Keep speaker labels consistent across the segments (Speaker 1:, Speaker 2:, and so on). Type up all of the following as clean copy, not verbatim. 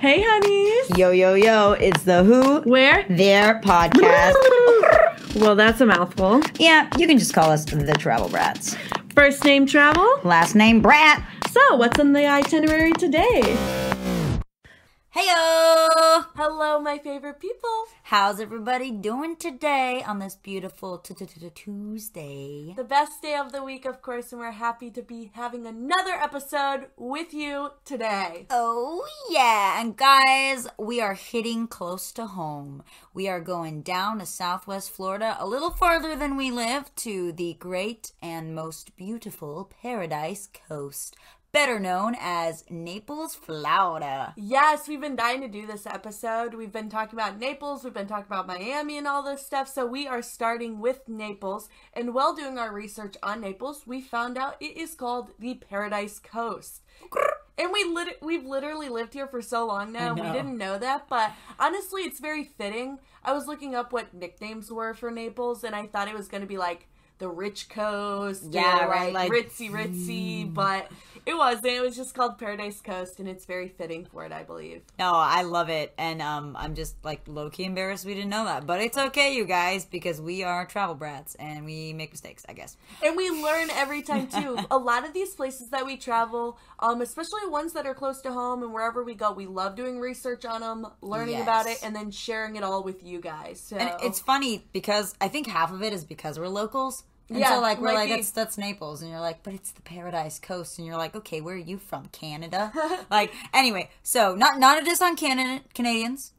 Speaker 1: Hey, honeys.
Speaker 2: Yo, yo, yo, it's the Who,
Speaker 1: Where,
Speaker 2: Their podcast.
Speaker 1: Well, that's a mouthful.
Speaker 2: Yeah, you can just call us the Travel Brats.
Speaker 1: First name Travel.
Speaker 2: Last name Brat.
Speaker 1: So, what's on the itinerary today?
Speaker 2: Heyo!
Speaker 1: Hello, my favorite people.
Speaker 2: How's everybody doing today on this beautiful Tuesday?
Speaker 1: The best day of the week, of course, and we're happy to be having another episode with you today.
Speaker 2: Oh, yeah. And guys, we are hitting close to home. We are going down to Southwest Florida, a little farther than we live, to the great and most beautiful Paradise Coast, better known as Naples, Florida.
Speaker 1: Yes, we've been dying to do this episode. We've been talking about Naples, we've been talking about Miami and all this stuff, so we are starting with Naples. And while doing our research on Naples, we found out it is called the Paradise Coast. And we've literally lived here for so long now, and we didn't know that, but honestly, it's very fitting. I was looking up what nicknames were for Naples, and I thought it was going to be like the Rich Coast,
Speaker 2: yeah,
Speaker 1: or
Speaker 2: right, like
Speaker 1: ritzy, but it wasn't. It was just called Paradise Coast, and it's very fitting for it, I believe.
Speaker 2: No, I love it, and I'm just like low-key embarrassed we didn't know that, but it's okay, you guys, because we are travel brats, and we make mistakes, I guess.
Speaker 1: And we learn every time, too. A lot of these places that we travel, especially ones that are close to home and wherever we go, we love doing research on them, learning about it, and then sharing it all with you guys. So.
Speaker 2: And it's funny, because I think half of it is because we're locals. And
Speaker 1: yeah,
Speaker 2: so, like, we're like, that's Naples. And you're like, but it's the Paradise Coast. And you're like, okay, where are you from? Canada? Like, anyway, so, not a diss on Canadians.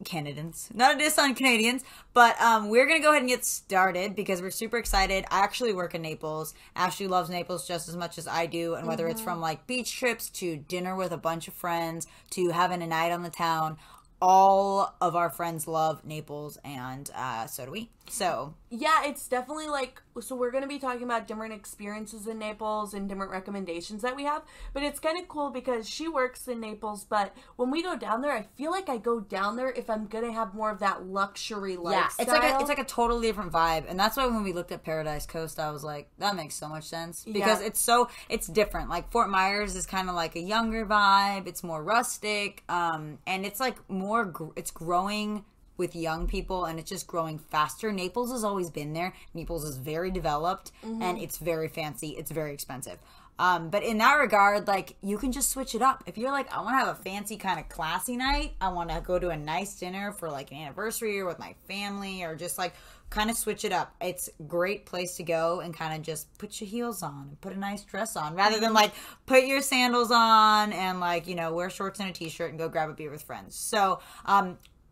Speaker 2: Not a diss on Canadians. But we're going to go ahead and get started because we're super excited. I actually work in Naples. Ashley loves Naples just as much as I do. And whether it's from, like, beach trips to dinner with a bunch of friends to having a night on the town, all of our friends love Naples, and so do we. So
Speaker 1: yeah, it's definitely like, so we're going to be talking about different experiences in Naples and different recommendations that we have, but it's kind of cool because she works in Naples, but when we go down there, I feel like I go down there if I'm going to have more of that luxury lifestyle.
Speaker 2: Yeah, it's like a totally different vibe, and that's why when we looked at Paradise Coast, I was like, that makes so much sense, because it's different. Like, Fort Myers is kind of like a younger vibe, it's more rustic, and it's like more, it's growing with young people, and it's just growing faster. Naples has always been there. Naples is very developed, and it's very fancy. It's very expensive. But in that regard, like, you can just switch it up. If you're like, I want to have a fancy kind of classy night, I want to go to a nice dinner for like an anniversary or with my family, or just like kind of switch it up. It's a great place to go and kind of just put your heels on and put a nice dress on, rather than like put your sandals on and like, you know, wear shorts and a t-shirt and go grab a beer with friends. So,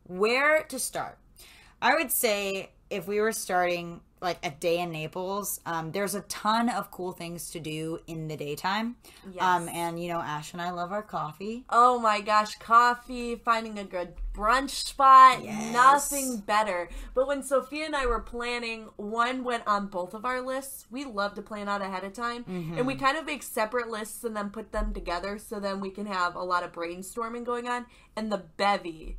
Speaker 2: where to start? I would say if we were starting like a day in Naples, there's a ton of cool things to do in the daytime. Yes. And you know, Ash and I love our coffee.
Speaker 1: Oh my gosh, coffee, finding a good brunch spot, nothing better. But when Sophia and I were planning, one went on both of our lists. We love to plan out ahead of time, and we kind of make separate lists and then put them together so then we can have a lot of brainstorming going on. And the Bevy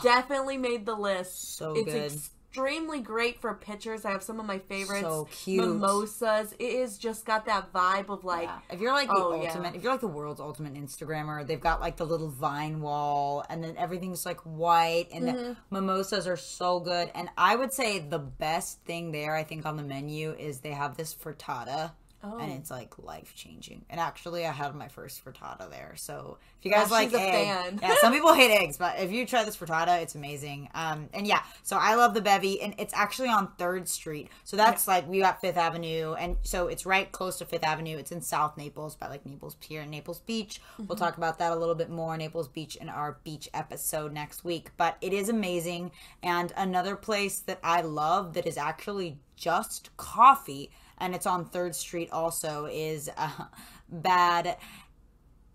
Speaker 1: definitely made the list.
Speaker 2: So
Speaker 1: it's
Speaker 2: good.
Speaker 1: Extremely great for pictures. I have some of my favorites.
Speaker 2: So cute.
Speaker 1: Mimosas. It is just got that vibe of like,
Speaker 2: if you're like if you're like the world's ultimate Instagrammer, they've got like the little vine wall, and then everything's like white, and the mimosas are so good. And I would say the best thing there, I think, on the menu is they have this frittata. And it's like life-changing. And actually, I had my first frittata there. So if you guys like eggs, some people hate eggs, but if you try this frittata, it's amazing. And yeah, so I love the Bevy, and it's actually on 3rd Street. So that's like, we got 5th Avenue, and so it's right close to 5th Avenue. It's in South Naples, by like Naples Pier and Naples Beach. We'll talk about that a little bit more, Naples Beach, in our beach episode next week. But it is amazing. And another place that I love that is actually just coffee, and it's on 3rd Street also, is Bad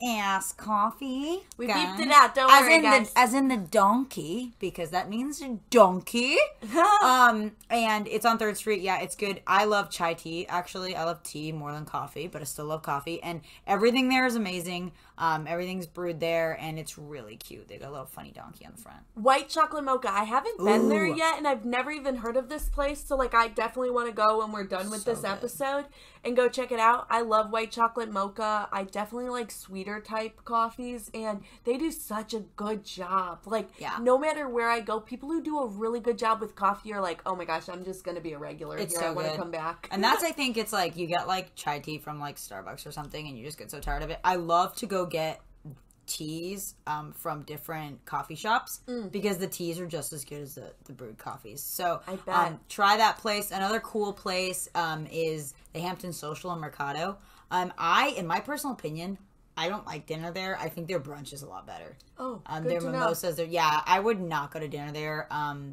Speaker 2: Ass Coffee.
Speaker 1: We beeped it out, don't worry, guys.
Speaker 2: As in the donkey, because that means donkey. And it's on 3rd Street. Yeah, it's good. I love chai tea, actually. I love tea more than coffee, but I still love coffee. And everything there is amazing. Everything's brewed there, and it's really cute. They got a little funny donkey on the front.
Speaker 1: White chocolate mocha. I haven't been there yet, and I've never even heard of this place. So, like, I definitely want to go when we're done with this episode and go check it out. I love white chocolate mocha. I definitely like sweeter lighter type coffees, and they do such a good job. Like,
Speaker 2: Yeah.
Speaker 1: no matter where I go, people who do a really good job with coffee are like, oh my gosh, I'm just going to be a regular
Speaker 2: It's
Speaker 1: here.
Speaker 2: so
Speaker 1: I want to
Speaker 2: good.
Speaker 1: come back.
Speaker 2: And that's, I think, it's like you get like chai tea from like Starbucks or something, and you just get so tired of it. I love to go get teas from different coffee shops because the teas are just as good as the brewed coffees. So
Speaker 1: I bet.
Speaker 2: try that place. Another cool place is the Hampton Social in Mercato. In my personal opinion, I don't like dinner there. I think their brunch is a lot better.
Speaker 1: Oh, good
Speaker 2: their
Speaker 1: to know.
Speaker 2: mimosas are, I would not go to dinner there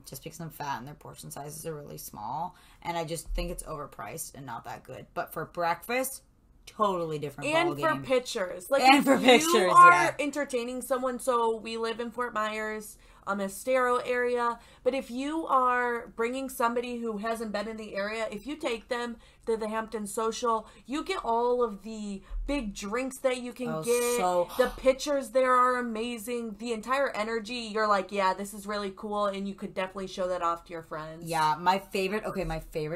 Speaker 2: just because I'm fat and their portion sizes are really small, and I just think it's overpriced and not that good. But for breakfast, totally different
Speaker 1: And
Speaker 2: ballgame.
Speaker 1: for pictures. Like,
Speaker 2: And for
Speaker 1: if
Speaker 2: pictures,
Speaker 1: you are
Speaker 2: yeah.
Speaker 1: entertaining someone, so we live in Fort Myers, Estero area, but if you are bringing somebody who hasn't been in the area, if you take them to the Hampton Social, you get all of the big drinks that you can get. The pictures there are amazing. The entire energy, you're like, yeah, this is really cool, and you could definitely show that off to your friends.
Speaker 2: Yeah, my favorite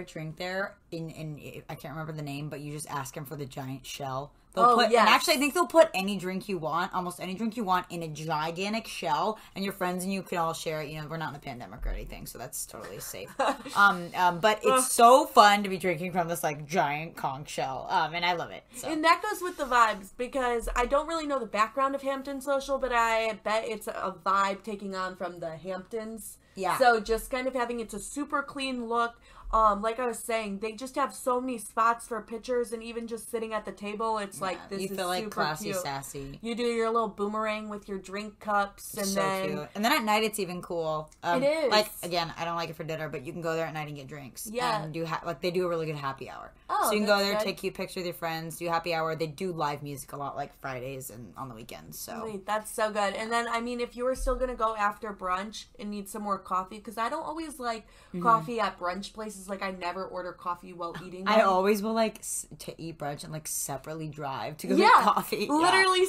Speaker 2: drink there, in I can't remember the name, but you just ask them for the giant shell. And actually, I think they'll put any drink you want, almost any drink you want, in a gigantic shell, and your friends and you can all share it. You know, we're not in a pandemic or anything, so that's totally safe. But it's so fun to be drinking from this, like, giant conch shell, and I love it. So.
Speaker 1: And that goes with the vibes, because I don't really know the background of Hampton Social, but I bet it's a vibe taking on from the Hamptons.
Speaker 2: Yeah.
Speaker 1: So just kind of having it's a super clean look. Like I was saying, they just have so many spots for pictures, and even just sitting at the table, it's like, this is super cute.
Speaker 2: You feel like classy, sassy.
Speaker 1: You do your little boomerang with your drink cups, and
Speaker 2: so
Speaker 1: then
Speaker 2: cute. And then at night, it's even cool.
Speaker 1: It is.
Speaker 2: Like, again, I don't like it for dinner, but you can go there at night and get drinks.
Speaker 1: Yeah.
Speaker 2: And do they do a really good happy hour.
Speaker 1: Oh,
Speaker 2: so you can go there,
Speaker 1: good.
Speaker 2: take cute pictures with your friends, do happy hour. They do live music a lot, like Fridays and on the weekends. So
Speaker 1: Wait, that's so good. And then, I mean, if you were still going to go after brunch and need some more coffee, because I don't always like coffee at brunch places. Like, I never order coffee while eating them.
Speaker 2: I always will, like, to eat brunch and, like, separately drive to go get coffee.
Speaker 1: Literally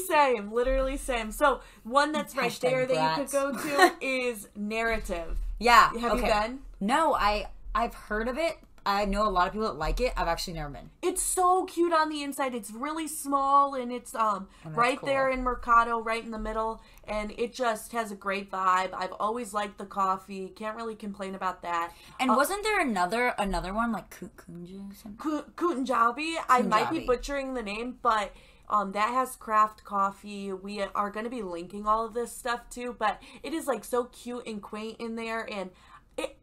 Speaker 1: same. So, one that's right there that you could go to is Narrative.
Speaker 2: Yeah.
Speaker 1: Have you been?
Speaker 2: No, I've heard of it. I know a lot of people that like it. I've actually never been.
Speaker 1: It's so cute on the inside. It's really small, and it's right
Speaker 2: cool.
Speaker 1: there in Mercato, right in the middle, and it just has a great vibe. I've always liked the coffee. Can't really complain about that.
Speaker 2: And wasn't there another one, like Kunja or something?
Speaker 1: Kunjani? I might be butchering the name, but that has craft coffee. We are going to be linking all of this stuff too, but it is like so cute and quaint in there, and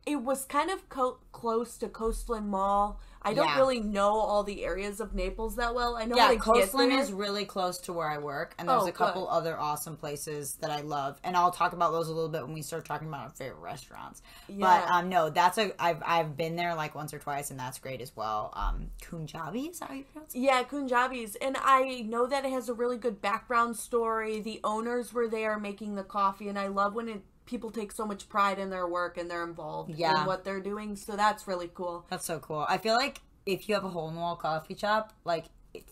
Speaker 1: it was kind of close to Coastland Mall. I don't really know all the areas of Naples that well. I know how to
Speaker 2: Coastland
Speaker 1: get there.
Speaker 2: is really close to where I work, and there's a couple other awesome places that I love, and I'll talk about those a little bit when we start talking about our favorite restaurants.
Speaker 1: Yeah.
Speaker 2: But no, I've been there like once or twice, and that's great as well. Kunjani, is that how you pronounce it?
Speaker 1: Yeah, Kunjani's, and I know that it has a really good background story. The owners were there making the coffee, and I love when people take so much pride in their work and they're involved in what they're doing, so that's really cool.
Speaker 2: That's so cool. I feel like if you have a hole-in-the-wall coffee shop, like,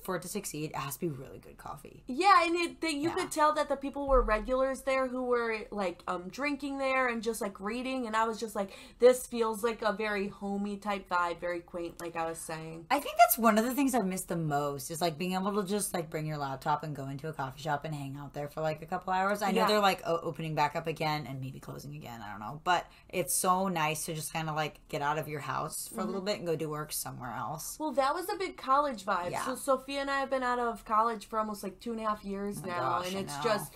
Speaker 2: for it to succeed, it has to be really good coffee.
Speaker 1: Yeah, and you could tell that the people were regulars there who were, like, drinking there and just, like, reading, and I was just like, this feels like a very homey type vibe, very quaint, like I was saying.
Speaker 2: I think that's one of the things I've missed the most, is, like, being able to just, like, bring your laptop and go into a coffee shop and hang out there for, like, a couple hours. I know they're, like, opening back up again and maybe closing again, I don't know, but it's so nice to just kind of, like, get out of your house for a little bit and go do work somewhere else.
Speaker 1: Well, that was a big college vibe.
Speaker 2: Yeah.
Speaker 1: So Sophia and I have been out of college for almost like 2.5 years now,
Speaker 2: gosh,
Speaker 1: and it's
Speaker 2: I know.
Speaker 1: just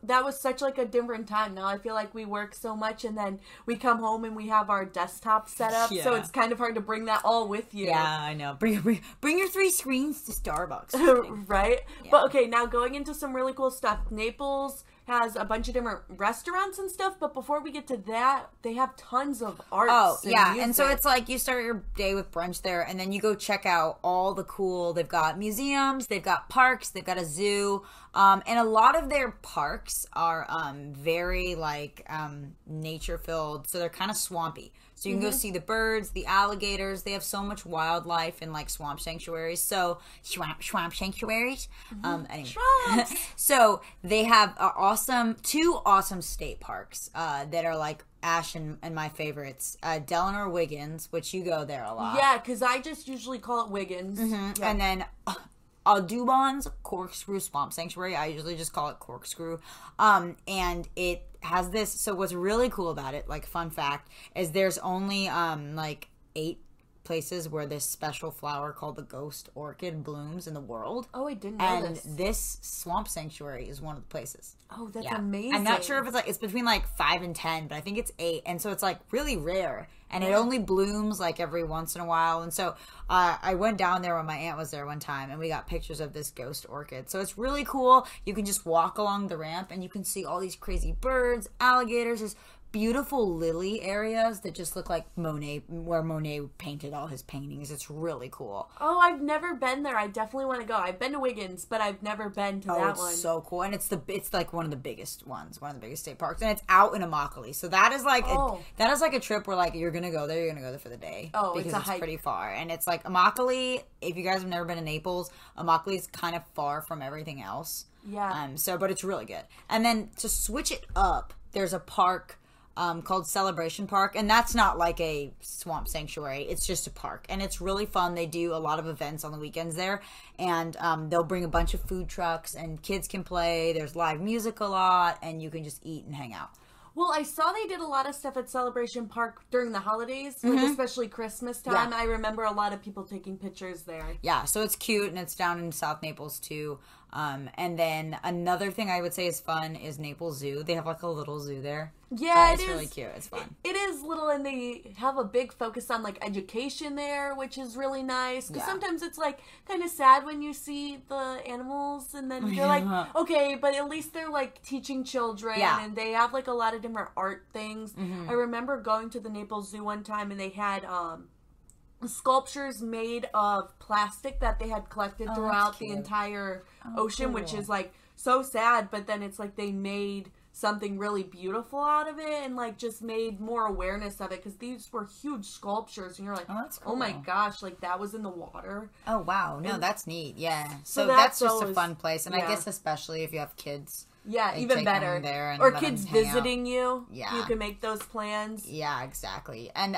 Speaker 1: that was such like a different time. Now I feel like we work so much, and then we come home and we have our desktop set up, so it's kind of hard to bring that all with you.
Speaker 2: Yeah, I know. Bring your 3 screens to Starbucks,
Speaker 1: right?
Speaker 2: Yeah.
Speaker 1: But okay, now going into some really cool stuff. Naples has a bunch of different restaurants and stuff, but before we get to that, they have tons of art.
Speaker 2: Oh, yeah, and so it's like you start your day with brunch there, and then you go check out all the cool, they've got museums, they've got parks, they've got a zoo, and a lot of their parks are very, like, nature-filled, so they're kind of swampy. So you can go see the birds, the alligators. They have so much wildlife and, like, swamp sanctuaries. So, swamp sanctuaries. Anyway. So they have two awesome state parks that are, like, Ash and my favorites. Delano Wiggins, which you go there a lot.
Speaker 1: Yeah, because I just usually call it Wiggins.
Speaker 2: Yeah. And then Audubon's Corkscrew Swamp Sanctuary. I usually just call it Corkscrew. And it has this. So what's really cool about it, like fun fact, is there's only like 8 places where this special flower called the ghost orchid blooms in the world.
Speaker 1: Oh, I didn't know this.
Speaker 2: And this swamp sanctuary is one of the places.
Speaker 1: Oh, that's amazing.
Speaker 2: I'm not sure if it's between like 5 and 10, but I think it's 8. And so it's like really rare. And it only blooms like every once in a while. And so I went down there when my aunt was there one time and we got pictures of this ghost orchid. So it's really cool. You can just walk along the ramp and you can see all these crazy birds, alligators. There's beautiful lily areas that just look like Monet, where Monet painted all his paintings. It's really cool.
Speaker 1: Oh, I've never been there. I definitely want to go. I've been to Wiggins, but I've never been to that one.
Speaker 2: Oh, it's so cool. And it's like one of the biggest ones, one of the biggest state parks. And it's out in Immokalee. So that is like a trip where like you're going to go there for the day.
Speaker 1: Oh,
Speaker 2: because
Speaker 1: it's a hike.
Speaker 2: Pretty far. And it's like Immokalee, if you guys have never been to Naples, Immokalee is kind of far from everything else.
Speaker 1: Yeah.
Speaker 2: But it's really good. And then to switch it up, there's a park called Celebration Park, and that's not like a swamp sanctuary. It's just a park, and it's really fun. They do a lot of events on the weekends there, and they'll bring a bunch of food trucks, and kids can play. There's live music a lot, and you can just eat and hang out.
Speaker 1: Well, I saw they did a lot of stuff at Celebration Park during the holidays, like especially Christmas time. Yeah. I remember a lot of people taking pictures there.
Speaker 2: Yeah, so it's cute, and it's down in South Naples, too. And then another thing I would say is fun is Naples Zoo. They have like a little zoo there.
Speaker 1: Yeah,
Speaker 2: it's really cute. It's fun.
Speaker 1: It is little, and they have a big focus on like education there, which is really nice. Because sometimes it's like kind of sad when you see the animals, and then you're like, okay, but at least they're like teaching children, and they have like a lot of different art things. I remember going to the Naples Zoo one time, and they had sculptures made of plastic that they had collected throughout the entire ocean, which is like so sad, but then it's like they made something really beautiful out of it and like just made more awareness of it, because these were huge sculptures and you're like,
Speaker 2: that's cool.
Speaker 1: Oh my gosh, like that was in the water.
Speaker 2: Oh wow, no, that's neat. Yeah, so that's just a fun place, and I guess especially if you have kids,
Speaker 1: even better there, or kids visiting you, you can make those plans.
Speaker 2: Yeah, exactly. And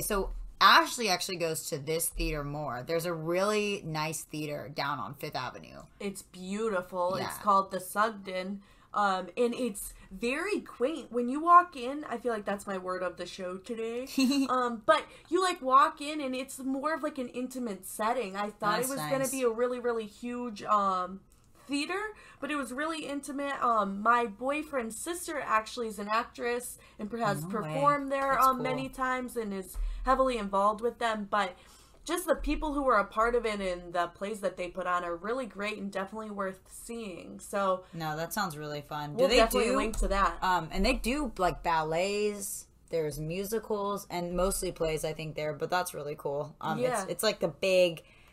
Speaker 2: so Ashley actually goes to this theater more. There's a really nice theater down on 5th Avenue.
Speaker 1: It's beautiful. It's called the Sugden. And it's very quaint. When you walk in, I feel like that's my word of the show today. But you like walk in and it's more of like an intimate setting. I thought it was going to be a really, really huge theater, but it was really intimate. My boyfriend's sister actually is an actress and has performed there many times and is heavily involved with them, but just the people who were a part of it and the plays that they put on are really great and definitely worth seeing. So
Speaker 2: no, that sounds really fun.
Speaker 1: We'll definitely link to that.
Speaker 2: And they do like ballets, there's musicals, and mostly plays I think there, but that's really cool. It's like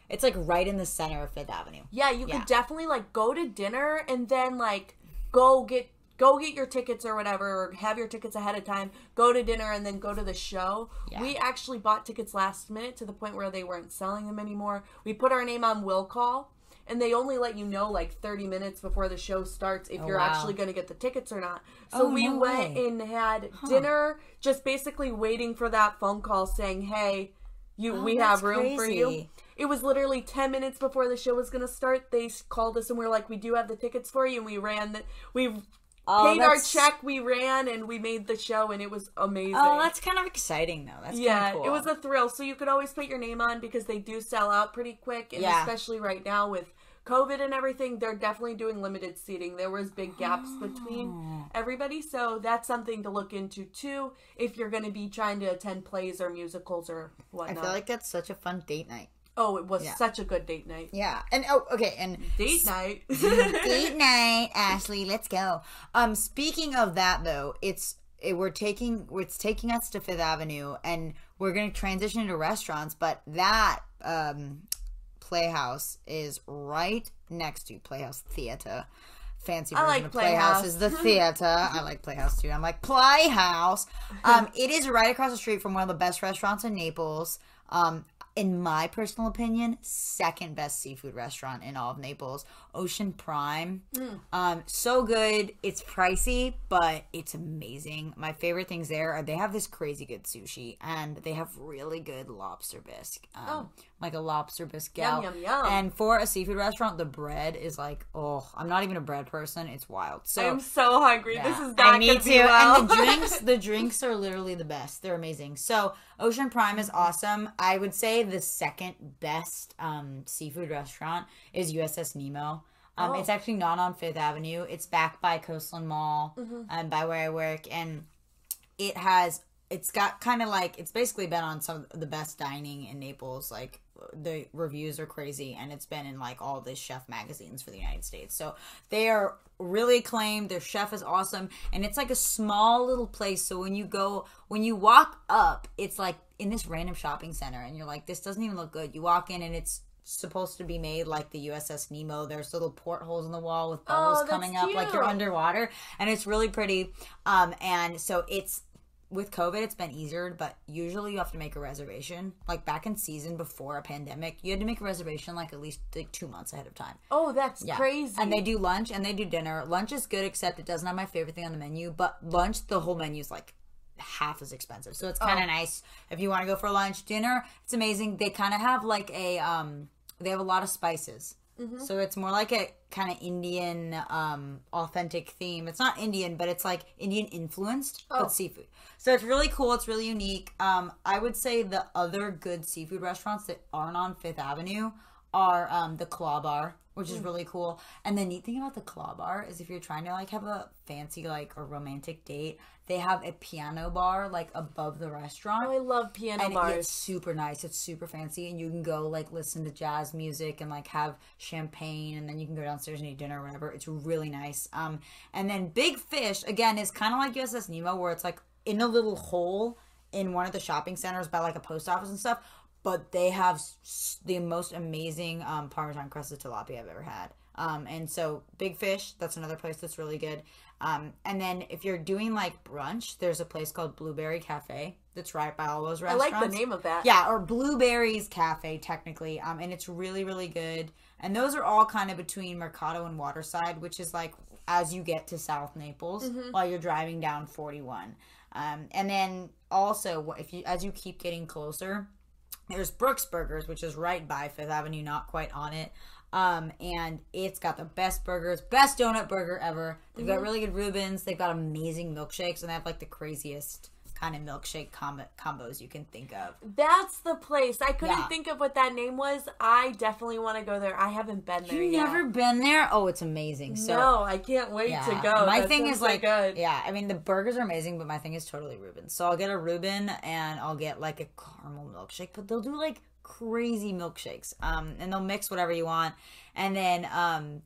Speaker 2: it's like right in the center of 5th Avenue.
Speaker 1: Yeah, you could definitely like go to dinner and then like go get your tickets or whatever, or have your tickets ahead of time, go to dinner, and then go to the show. Yeah. We actually bought tickets last minute to the point where they weren't selling them anymore. We put our name on will call, and they only let you know like 30 minutes before the show starts if you're actually going to get the tickets or not. So we went and had dinner, just basically waiting for that phone call saying, hey, we have room for you. It was literally 10 minutes before the show was going to start. They called us and we were like, we do have the tickets for you. And we paid our check, we ran, and we made the show, and it was amazing.
Speaker 2: Oh, that's kind of exciting, though. That's kind of cool.
Speaker 1: It was a thrill. So you could always put your name on because they do sell out pretty quick, and especially right now with COVID and everything, they're definitely doing limited seating. There was big gaps between everybody, so that's something to look into, too, if you're going to be trying to attend plays or musicals or whatnot.
Speaker 2: I feel like that's such a fun date night.
Speaker 1: Oh, it was such a good date night.
Speaker 2: Yeah. And
Speaker 1: date night.
Speaker 2: Date night, Ashley, let's go. Speaking of that though, it's taking us to 5th Avenue, and we're going to transition into restaurants, but that Playhouse is right next to Playhouse Theater. Fancy version of Playhouse is the theater. I like Playhouse too. I'm like, Playhouse. It is right across the street from one of the best restaurants in Naples. In my personal opinion, second best seafood restaurant in all of Naples. Ocean Prime. So good. It's pricey, but it's amazing. My favorite things there are they have this crazy good sushi, and they have really good lobster bisque. like a lobster biscuit.
Speaker 1: Yum, yum, yum.
Speaker 2: And for a seafood restaurant, the bread is like, oh, I'm not even a bread person. It's wild. So
Speaker 1: I'm so hungry.
Speaker 2: yeah.
Speaker 1: This is not going to be well.
Speaker 2: And the drinks are literally the best. They're amazing. So Ocean Prime is awesome. I would say the second best seafood restaurant is USS Nemo. It's actually not on Fifth Avenue. It's back by Coastland Mall, by where I work, and it's got kind of like, it's basically been on some of the best dining in Naples. Like, the reviews are crazy, and it's been in like all the chef magazines for the United States. So they are really acclaimed. Their chef is awesome, and it's like a small little place. So when you walk up, it's like in this random shopping center, and you're like, this doesn't even look good. You walk in, and it's supposed to be made like the USS Nemo. There's little portholes in the wall with bubbles coming up like you're underwater, and it's really pretty. And so it's, with COVID, it's been easier, but usually you have to make a reservation. Like back in season before a pandemic, you had to make a reservation like at least like 2 months ahead of time.
Speaker 1: Oh, that's crazy.
Speaker 2: And they do lunch and they do dinner. Lunch is good, except it doesn't have my favorite thing on the menu. But lunch, the whole menu is like half as expensive. So it's kind of nice if you want to go for lunch. Dinner, it's amazing. They kind of have like they have a lot of spices. So it's more like a kind of Indian authentic theme. It's not Indian, but it's like Indian influenced, but seafood. So it's really cool. It's really unique. I would say the other good seafood restaurants that aren't on Fifth Avenue are the Claw Bar, which is really cool. And the neat thing about the Claw Bar is if you're trying to like have a fancy like a romantic date, they have a piano bar like above the restaurant.
Speaker 1: Oh, I love piano bars.
Speaker 2: It's super nice. It's super fancy, and you can go like listen to jazz music and like have champagne, and then you can go downstairs and eat dinner or whatever. It's really nice. And then Big Fish again is kind of like USS Nemo, where it's like in a little hole in one of the shopping centers by like a post office and stuff. But they have the most amazing Parmesan crusted tilapia I've ever had. And so Big Fish, that's another place that's really good. And then if you're doing like brunch, there's a place called Blueberry Cafe that's right by all those restaurants.
Speaker 1: I like the name of that.
Speaker 2: Yeah, or Blueberries Cafe technically. And it's really, really good. And those are all kind of between Mercato and Waterside, which is like as you get to South Naples while you're driving down 41. And then also as you keep getting closer, there's Brooks Burgers, which is right by Fifth Avenue, not quite on it. And it's got the best burgers, best donut burger ever. They've got really good Reubens. They've got amazing milkshakes, and they have like the craziest kind of milkshake combos you can think of.
Speaker 1: That's the place. I couldn't think of what that name was. I definitely want to go there. I haven't been there yet.
Speaker 2: You've never been there? Oh, it's amazing. So,
Speaker 1: no, I can't wait to go.
Speaker 2: My
Speaker 1: that
Speaker 2: thing is like,
Speaker 1: good.
Speaker 2: yeah, I mean, the burgers are amazing, but my thing is totally Reuben. So I'll get a Reuben, and I'll get like a caramel milkshake, but they'll do like crazy milkshakes, and they'll mix whatever you want. And then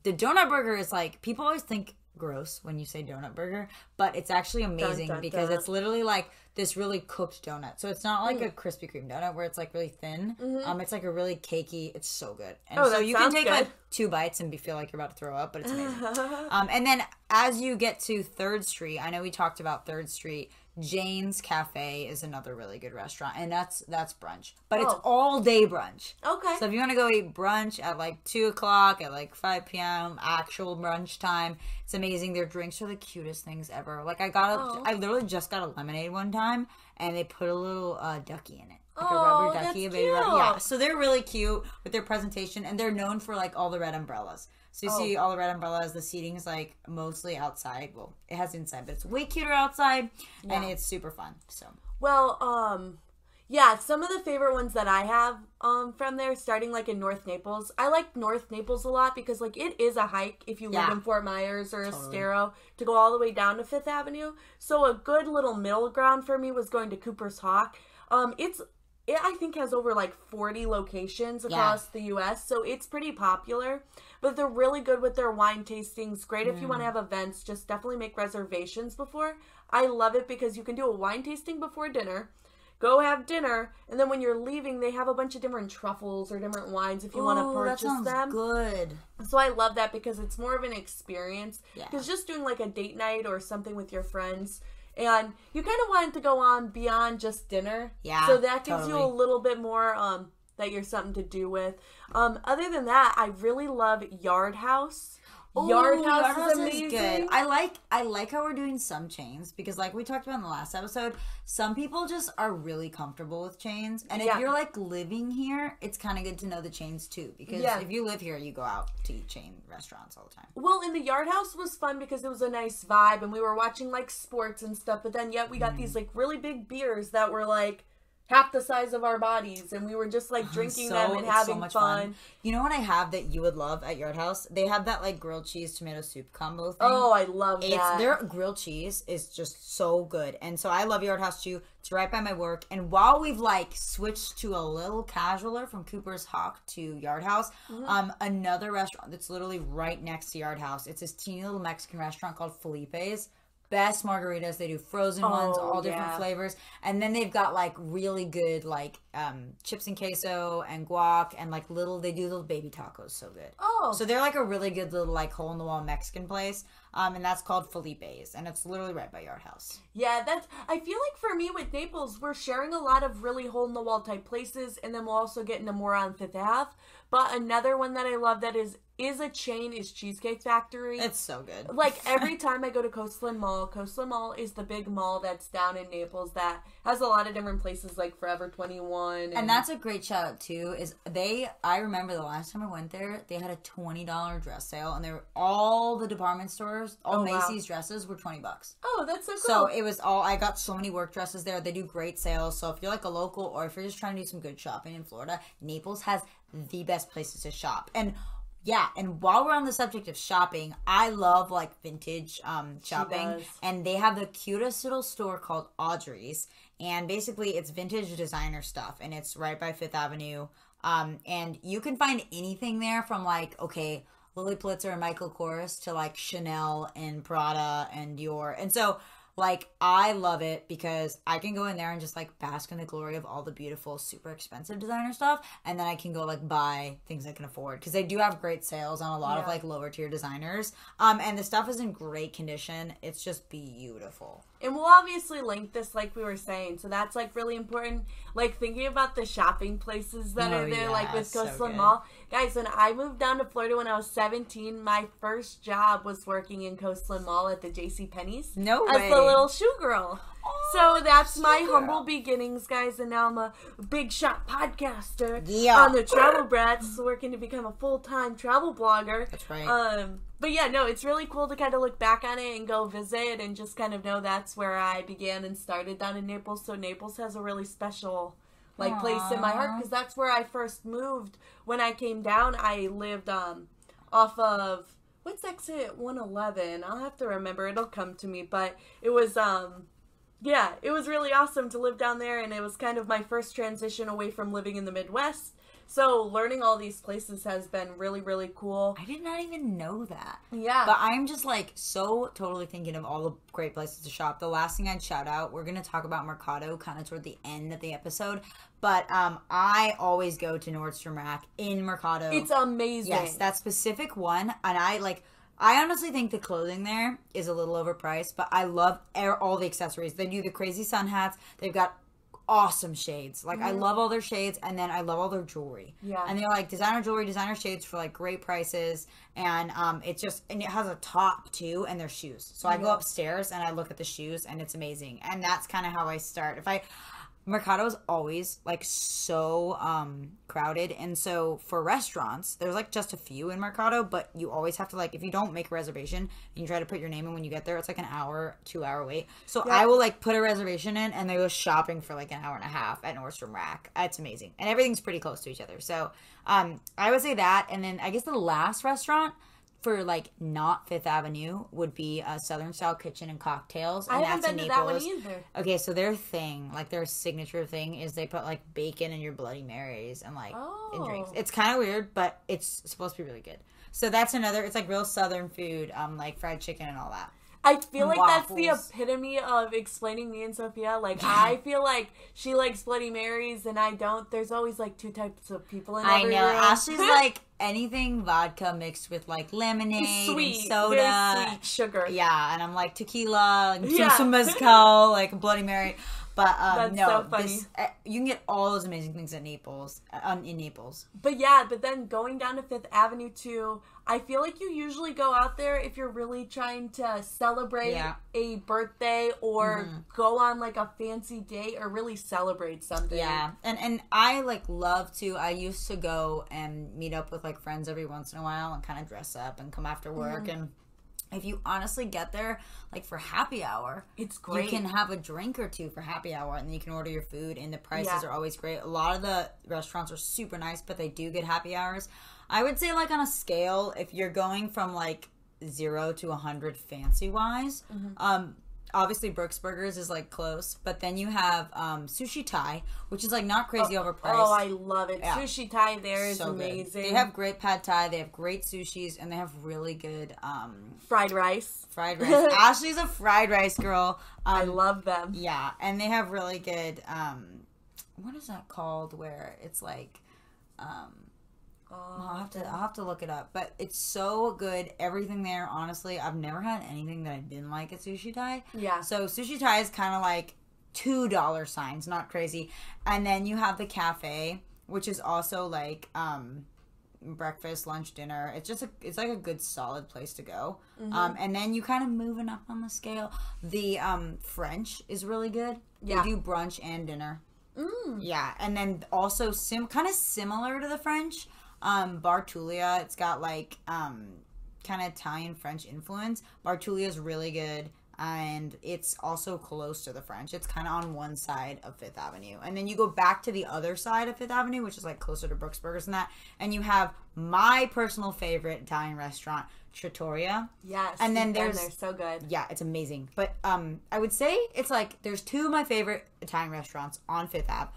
Speaker 2: the donut burger is like, people always think gross when you say donut burger, but it's actually amazing because it's literally like this really cooked donut. So it's not like a Krispy Kreme donut where it's like really thin. It's like a really cakey. It's so good. And so you can take like 2 bites and feel like you're about to throw up, but it's amazing. And then as you get to 3rd Street, I know we talked about 3rd Street, Jane's Cafe is another really good restaurant, and that's brunch, but it's all day brunch. Okay. So if you want to go eat brunch at like 2 o'clock, at like 5 p.m. actual brunch time, it's amazing. Their drinks are the cutest things ever. Like I literally just got a lemonade one time, and they put a little ducky in it. Like a rubber ducky, a baby rubber. Yeah. So they're really cute with their presentation, and they're known for like all the red umbrellas. So you see all the red umbrellas. The seating is like mostly outside. Well, it has inside, but it's way cuter outside, and it's super fun. So
Speaker 1: yeah, some of the favorite ones that I have from there, starting like in North Naples. I like North Naples a lot because like it is a hike if you live in Fort Myers or Estero to go all the way down to Fifth Avenue. So a good little middle ground for me was going to Cooper's Hawk. It I think has over like 40 locations across the U.S., so it's pretty popular. But they're really good with their wine tastings. Great if you want to have events, just definitely make reservations before. I love it because you can do a wine tasting before dinner, go have dinner, and then when you're leaving, they have a bunch of different truffles or different wines if you want to purchase them.
Speaker 2: That sounds good.
Speaker 1: So I love that because it's more of an experience. Because just doing like a date night or something with your friends, and you kind of want it to go on beyond just dinner. Yeah. So that gives you a little bit more that you're something to do with. Other than that, I really love Yard House. Yard House is
Speaker 2: amazing. Good. I like how we're doing some chains because, like we talked about in the last episode, some people just are really comfortable with chains, and if you're like living here, it's kind of good to know the chains too because if you live here, you go out to eat chain restaurants all the time.
Speaker 1: Well, in the Yard House was fun because it was a nice vibe, and we were watching like sports and stuff. But then we got these like really big beers that were like half the size of our bodies, and we were just like drinking them and having fun.
Speaker 2: You know what I have that you would love at Yard House? They have that like grilled cheese tomato soup combo thing.
Speaker 1: Oh, I love that.
Speaker 2: Their grilled cheese is just so good, and so I love Yard House too. It's right by my work, and while we've like switched to a little casualer from Cooper's Hawk to Yard House, another restaurant that's literally right next to Yard House. It's this teeny little Mexican restaurant called Felipe's. Best margaritas. They do frozen ones, all different flavors, and then they've got like really good like chips and queso and guac and like they do little baby tacos. So good. So they're like a really good little like hole in the wall Mexican place, and that's called Felipe's, and it's literally right by Yard House.
Speaker 1: Yeah, I feel like for me with Naples, we're sharing a lot of really hole in the wall type places, and then we'll also get into more on Fifth Ave. But another one that I love that is a chain is Cheesecake Factory.
Speaker 2: It's so good.
Speaker 1: Like every time I go to Coastland Mall is the big mall that's down in Naples that has a lot of different places like Forever 21.
Speaker 2: And that's a great shout out too. I remember the last time I went there, they had a $20 dress sale, and all the department stores, Macy's dresses were $20.
Speaker 1: Oh, that's so cool.
Speaker 2: So it was I got so many work dresses there. They do great sales. So if you're like a local or if you're just trying to do some good shopping in Florida, Naples has the best places to shop. And while we're on the subject of shopping, I love like vintage shopping, and they have the cutest little store called Audrey's, and basically it's vintage designer stuff, and it's right by Fifth Avenue, and you can find anything there from like Lily Pulitzer and Michael Kors to like Chanel and Prada and Dior, and so. Like, I love it because I can go in there and just, like, bask in the glory of all the beautiful, super expensive designer stuff. And then I can go, like, buy things I can afford. Because they do have great sales on a lot of, like, lower-tier designers. And the stuff is in great condition. It's just beautiful.
Speaker 1: And we'll obviously link this, like we were saying. So that's, like, really important. Like, thinking about the shopping places that are there, like, with Coastland Mall. Guys, when I moved down to Florida when I was 17, my first job was working in Coastland Mall at the JCPenney's.
Speaker 2: No way.
Speaker 1: As the little shoe girl. So that's my humble beginnings, guys, and now I'm a big shot podcaster on the Travel Brats, working to become a full-time travel blogger.
Speaker 2: That's right.
Speaker 1: But yeah, no, it's really cool to kind of look back on it and go visit and just kind of know that's where I began and started down in Naples. So Naples has a really special place in my heart because that's where I first moved. When I came down, I lived off of what's exit 111? I'll have to remember. It'll come to me. But it was, it was really awesome to live down there. And it was kind of my first transition away from living in the Midwest. So learning all these places has been really, really cool.
Speaker 2: I did not even know that.
Speaker 1: Yeah.
Speaker 2: But I'm just like so totally thinking of all the great places to shop. The last thing I'd shout out, we're going to talk about Mercato kind of toward the end of the episode. But I always go to Nordstrom Rack in Mercato.
Speaker 1: It's amazing.
Speaker 2: Yes, that specific one. And I honestly think the clothing there is a little overpriced, but I love all the accessories. They do the crazy sun hats. They've got awesome shades. Like, I love all their shades, and then I love all their jewelry. Yeah. And they're like designer jewelry, designer shades for like great prices, and it has a top too, and their shoes. So I go upstairs and I look at the shoes, and it's amazing. And that's kind of how I start. Mercado is always like so crowded, and so for restaurants there's like just a few in Mercado, but you always have to like, if you don't make a reservation and you try to put your name in when you get there, it's like an hour, 2 hour wait. So I will like put a reservation in and they go shopping for like an hour and a half at Nordstrom Rack. It's amazing, and everything's pretty close to each other. So I would say that, and then I guess the last restaurant for like not Fifth Avenue would be a Southern Style Kitchen and Cocktails, and
Speaker 1: I haven't been to that one either.
Speaker 2: Okay, so their thing, like their signature thing, is they put like bacon in your Bloody Marys and like in drinks. It's kind of weird, but it's supposed to be really good. So that's another. It's like real Southern food, like fried chicken and all that.
Speaker 1: I feel like that's the epitome of explaining me and Sophia. Like, I feel like she likes Bloody Marys and I don't. There's always, like, two types of people in every room.
Speaker 2: Ashley's, like, anything vodka mixed with, like, lemonade and soda.
Speaker 1: Very sweet sugar.
Speaker 2: Yeah, and I'm like, tequila, and some mezcal, like, a Bloody Mary. But
Speaker 1: That's
Speaker 2: no,
Speaker 1: so funny.
Speaker 2: You can get all those amazing things at Naples, in Naples.
Speaker 1: But yeah, but then going down to Fifth Avenue too, I feel like you usually go out there if you're really trying to celebrate a birthday or go on like a fancy date or really celebrate something.
Speaker 2: Yeah, and I like love to. I used to go and meet up with like friends every once in a while and kind of dress up and come after work and. If you honestly get there, like for happy hour,
Speaker 1: it's great.
Speaker 2: You can have a drink or two for happy hour, and then you can order your food, and the prices are always great. A lot of the restaurants are super nice, but they do get happy hours. I would say, like on a scale, if you're going from like 0 to 100 fancy-wise, obviously Brooks Burgers is like close, but then you have Sushi Thai, which is like not crazy overpriced.
Speaker 1: Oh, I love it. Yeah. Sushi Thai there is so amazing.
Speaker 2: Good. They have great pad thai, they have great sushis, and they have really good
Speaker 1: fried rice.
Speaker 2: Ashley's a fried rice girl.
Speaker 1: I love them.
Speaker 2: Yeah, and they have really good what is that called where it's like I'll have to look it up, but it's so good. Everything there, honestly, I've never had anything that I didn't like at Sushi Thai.
Speaker 1: Yeah.
Speaker 2: So Sushi Thai is kind of like $2 signs, not crazy. And then you have the cafe, which is also like breakfast, lunch, dinner. It's like a good solid place to go. And then you kind of moving up on the scale. The French is really good.
Speaker 1: Yeah.
Speaker 2: They do brunch and dinner. Yeah, and then also kind of similar to the French. Bartulia, it's got like kind of Italian French influence. Bartulia is really good, and it's also close to the French. It's kind of on one side of Fifth Avenue, and then you go back to the other side of Fifth Avenue, which is like closer to Brooks Burgers and that, and you have my personal favorite Italian restaurant, Trattoria.
Speaker 1: Yes,
Speaker 2: and then
Speaker 1: they're so good.
Speaker 2: Yeah, it's amazing. But I would say it's like there's two of my favorite Italian restaurants on Fifth Ave,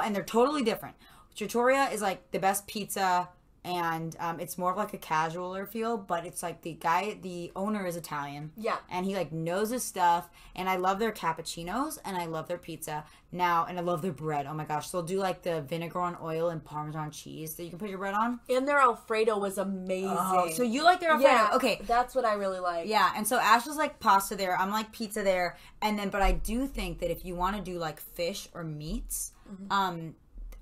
Speaker 2: and they're totally different. Trattoria is like the best pizza, and it's more of like a casualer feel, but it's like the owner is Italian.
Speaker 1: Yeah.
Speaker 2: And he like knows his stuff, and I love their cappuccinos, and I love their pizza now, and I love their bread. Oh my gosh, they'll do like the vinegar on oil and Parmesan cheese that you can put your bread on.
Speaker 1: And their Alfredo was amazing. Oh,
Speaker 2: so you like their Alfredo?
Speaker 1: Yeah,
Speaker 2: okay.
Speaker 1: That's what I really like.
Speaker 2: Yeah, and so Ash was like pasta there, I'm like pizza there, and then, but I do think that if you want to do like fish or meats,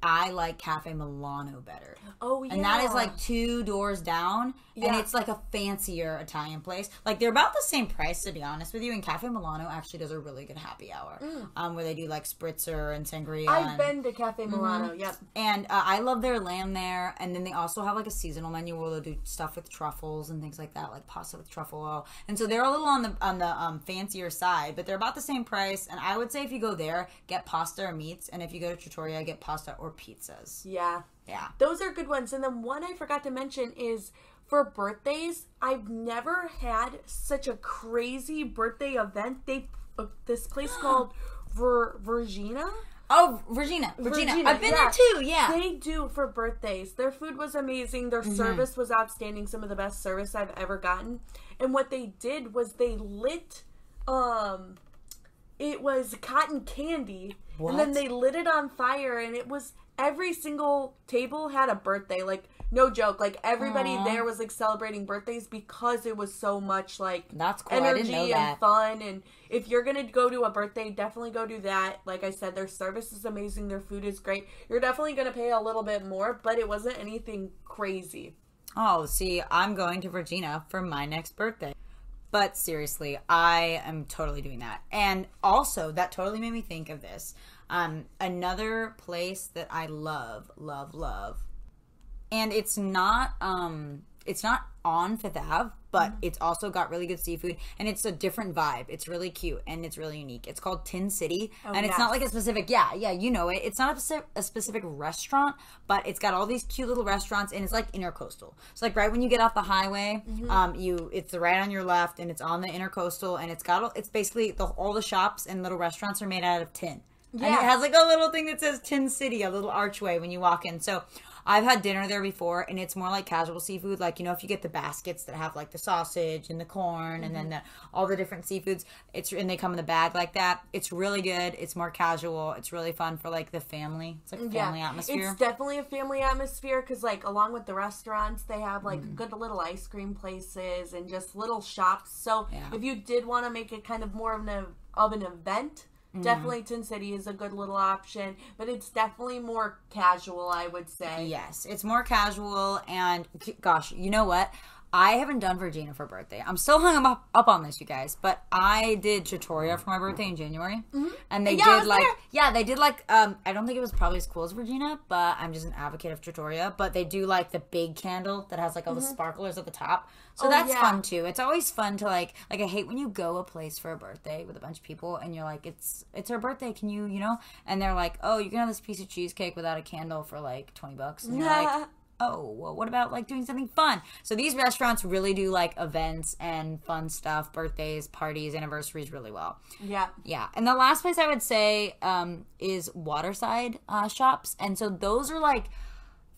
Speaker 2: I like Cafe Milano better.
Speaker 1: Oh, yeah.
Speaker 2: And that is like 2 doors down. Yeah. And it's like a fancier Italian place. Like, they're about the same price, to be honest with you. And Cafe Milano actually does a really good happy hour. Where they do like spritzer and sangria.
Speaker 1: I've been to Cafe Milano, yep.
Speaker 2: And I love their lamb there. And then they also have like a seasonal menu where they'll do stuff with truffles and things like that. Like pasta with truffle oil. And so they're a little on the fancier side. But they're about the same price. And I would say if you go there, get pasta or meats. And if you go to Trattoria, get pasta or pizzas.
Speaker 1: Yeah.
Speaker 2: Yeah.
Speaker 1: Those are good ones. And then one I forgot to mention is for birthdays, I've never had such a crazy birthday event. This place called Virginia.
Speaker 2: Oh, Virginia. I've been there too, yeah.
Speaker 1: They do for birthdays. Their food was amazing. Their service was outstanding. Some of the best service I've ever gotten. And what they did was they lit it was cotton candy. What? And then they lit it on fire, and it was every single table had a birthday. Like, no joke. Like, everybody there was like celebrating birthdays because it was so much like
Speaker 2: that's cool.
Speaker 1: energy and fun. And if you're gonna go to a birthday, definitely go do that. Like I said, their service is amazing. Their food is great. You're definitely gonna pay a little bit more, but it wasn't anything crazy.
Speaker 2: Oh, see, I'm going to Virginia for my next birthday. But seriously, I am totally doing that. And also, that totally made me think of this. Another place that I love, and it's not on Fifth Ave, but it's also got really good seafood, and it's a different vibe. It's really cute, and it's really unique. It's called Tin City, and it's not like a specific, you know it. It's not a specific restaurant, but it's got all these cute little restaurants, and it's like intercoastal. So like right when you get off the highway, it's right on your left, and it's on the intercoastal, and it's basically all the shops and little restaurants are made out of tin. Yeah. And it has like a little thing that says Tin City, a little archway when you walk in. So I've had dinner there before, and it's more like casual seafood. Like, you know, if you get the baskets that have like the sausage and the corn and then all the different seafoods, and they come in the bag like that. It's really good. It's more casual. It's really fun for like the family. It's like a family atmosphere.
Speaker 1: It's definitely a family atmosphere because like along with the restaurants, they have like good little ice cream places and just little shops. So if you did want to make it kind of more of an event, Definitely Tin City is a good little option, but it's definitely more casual, I would say.
Speaker 2: Yes, it's more casual, and gosh, you know what? I haven't done Virginia for birthday. I'm still hung up on this, you guys. But I did Trattoria for my birthday in January, and they did they did I don't think it was probably as cool as Virginia, but I'm just an advocate of Trattoria. But they do like the big candle that has like all the sparklers at the top, so that's fun too. It's always fun to like I hate when you go a place for a birthday with a bunch of people and you're like it's her birthday, can you and they're like, oh, you can have this piece of cheesecake without a candle for like $20, and you're like, oh, well, what about like doing something fun? So these restaurants really do like events and fun stuff, birthdays, parties, anniversaries really well. Yeah. Yeah. And the last place I would say is Waterside shops. And so those are like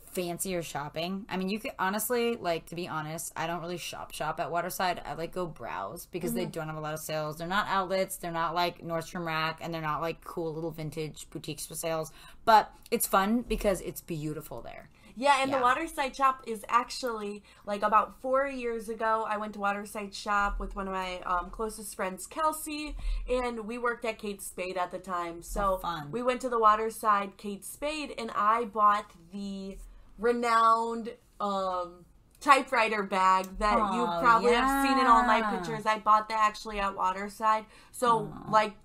Speaker 2: fancier shopping. I mean, you could honestly, like, to be honest, I don't really shop at Waterside. I like go browse because they don't have a lot of sales. They're not outlets. They're not like Nordstrom Rack, and they're not like cool little vintage boutiques for sales. But it's fun because it's beautiful there.
Speaker 1: Yeah, and the Waterside shop is actually, like, about 4 years ago, I went to Waterside shop with one of my closest friends, Kelsey, and we worked at Kate Spade at the time. So we went to the Waterside Kate Spade, and I bought the renowned typewriter bag that you probably have seen in all my pictures. I bought that actually at Waterside. So,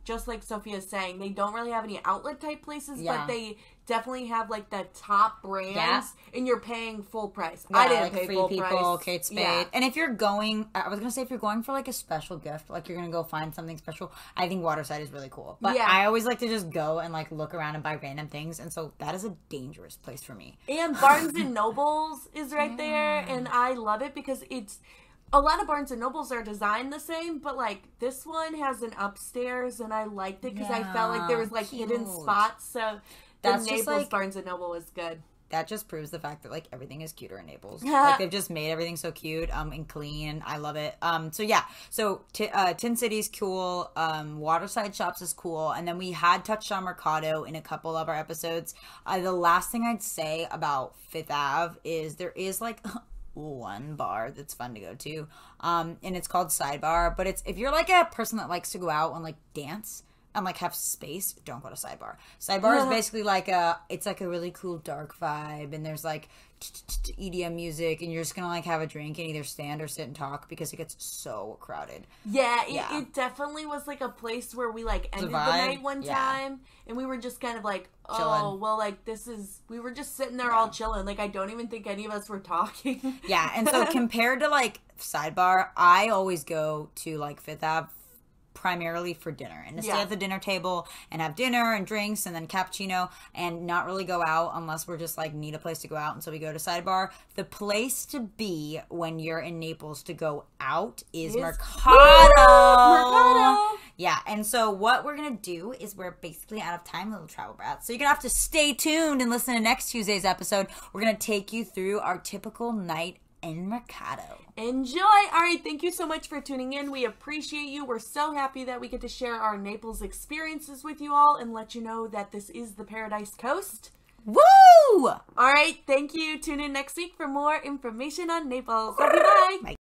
Speaker 1: just like Sophia's saying, they don't really have any outlet type places, but they definitely have like the top brands, and you're paying full price. I didn't pay full price.
Speaker 2: Kate Spade. And if you're going, I was gonna say if you're going for like a special gift, like you're gonna go find something special, I think Waterside is really cool. But I always like to just go and like look around and buy random things, and so that is a dangerous place for me.
Speaker 1: And Barnes and Nobles is right there, and I love it because it's. A lot of Barnes & Nobles are designed the same, but, like, this one has an upstairs, and I liked it because I felt like there was, like, hidden spots, so the Naples Barnes & Noble was good.
Speaker 2: That just proves the fact that, like, everything is cuter in Naples. Like, they've just made everything so cute and clean. I love it. So Tin City's cool. Waterside Shops is cool. And then we had touched on Mercato in a couple of our episodes. The last thing I'd say about Fifth Ave is there is, like... one bar that's fun to go to, and it's called Sidebar. But it's if you're like a person that likes to go out and like dance and like have space, don't go to Sidebar. Sidebar is basically like it's like a really cool dark vibe, and there's like EDM music, and you're just gonna like have a drink and either stand or sit and talk because it gets so crowded.
Speaker 1: It definitely was like a place where we like ended the night one time, and we were just kind of like, chilling. Well, like we were just sitting there all chilling. Like I don't even think any of us were talking.
Speaker 2: And so compared to like Sidebar, I always go to like Fifth Ave primarily for dinner and to stay at the dinner table and have dinner and drinks and then cappuccino and not really go out unless we're just like need a place to go out, and so we go to Sidebar. The place to be when you're in Naples to go out is Mercato. Yeah, and so what we're gonna do is we're basically out of time, little travel brats. So you're gonna have to stay tuned and listen to next Tuesday's episode. We're gonna take you through our typical night in Mercato.
Speaker 1: Enjoy! All right, thank you so much for tuning in. We appreciate you. We're so happy that we get to share our Naples experiences with you all and let you know that this is the Paradise Coast.
Speaker 2: Woo!
Speaker 1: All right, thank you. Tune in next week for more information on Naples. Love you, bye! Bye.